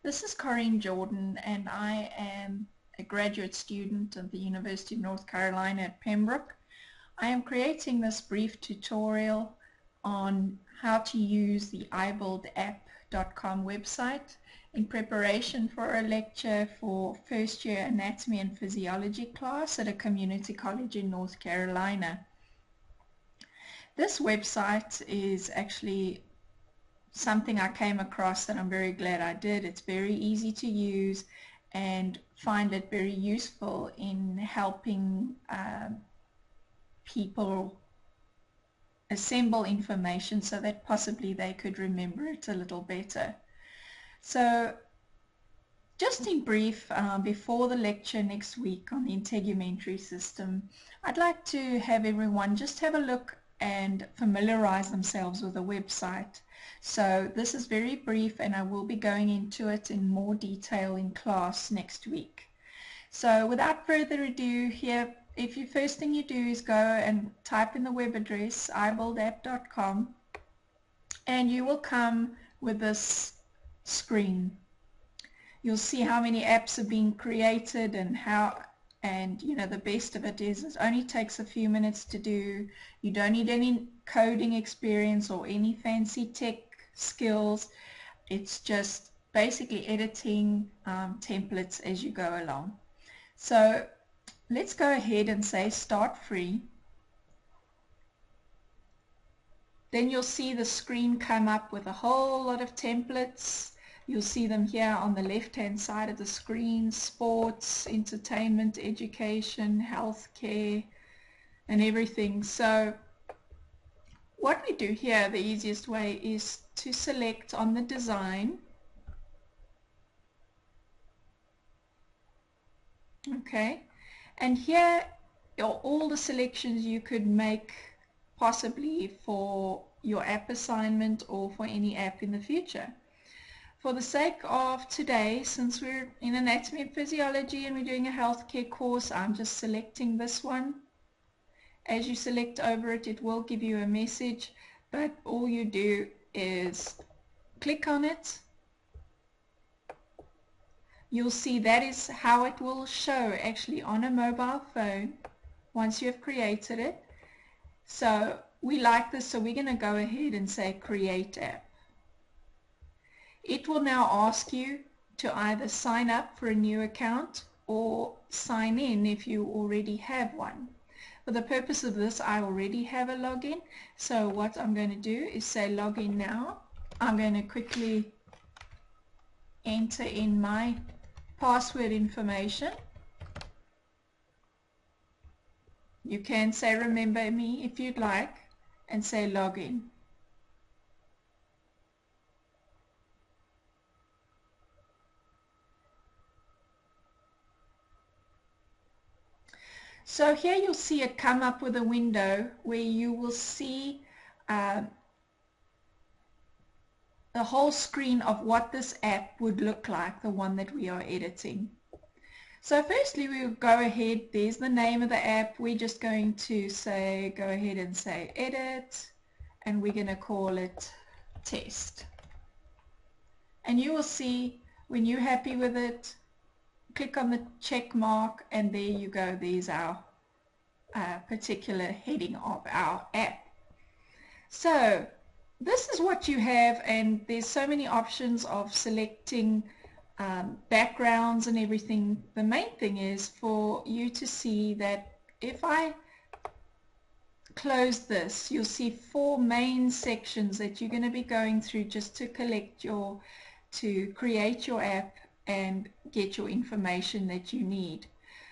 This is Corinne Jordan, and I am a graduate student at the University of North Carolina at Pembroke. I am creating this brief tutorial on how to use the ibuildapp.com website in preparation for a lecture for first year Anatomy and Physiology class at a community college in North Carolina. This website is actually something I came across that I'm very glad I did. It's very easy to use and find it very useful in helping people assemble information so that possibly they could remember it a little better. So just in brief, before the lecture next week on the integumentary system, I'd like to have everyone just have a look and familiarize themselves with the website. So this is very brief, and I will be going into it in more detail in class next week. So without further ado, here, first thing you do is go and type in the web address ibuildapp.com, and you will come with this screen. You'll see how many apps are being created and you know, the best of it is it only takes a few minutes to do. You don't need any coding experience or any fancy tech skills. It's just basically editing templates as you go along. So let's go ahead and say start free. Then you'll see the screen come up with a whole lot of templates. You'll see them here on the left-hand side of the screen: sports, entertainment, education, healthcare, and everything. So what we do here, the easiest way, is to select on the design. Okay, and here are all the selections you could make possibly for your app assignment or for any app in the future. For the sake of today, since we're in Anatomy and Physiology and we're doing a healthcare course, I'm just selecting this one. As you select over it, it will give you a message, but all you do is click on it. You'll see that is how it will show actually on a mobile phone once you have created it. So we like this, so we're going to go ahead and say create app. It will now ask you to either sign up for a new account or sign in if you already have one. For the purpose of this, I already have a login, so what I'm going to do is say login now. I'm going to quickly enter in my password information. You can say remember me if you'd like and say login. So here you'll see it come up with a window where you will see the whole screen of what this app would look like, the one that we are editing. So firstly, we'll go ahead, there's the name of the app. We're just going to say, go ahead and say edit, and we're going to call it test. And you will see when you're happy with it, click on the check mark, and there you go, there's our particular heading of our app. So this is what you have, and there's so many options of selecting backgrounds and everything. The main thing is for you to see that if I close this, you'll see 4 main sections that you're going to be going through just to create your app and get your information that you need.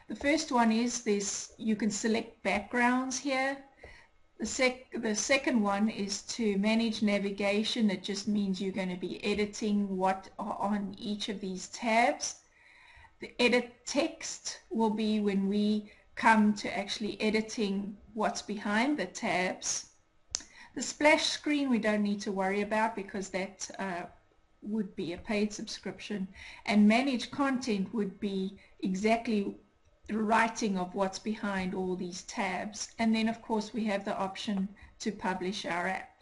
The first one is this: you can select backgrounds here. The second one is to manage navigation. It just means you're going to be editing what are on each of these tabs. The edit text will be when we come to actually editing what's behind the tabs. The splash screen we don't need to worry about because that would be a paid subscription, and manage content would be exactly the writing of what's behind all these tabs. And then of course we have the option to publish our app.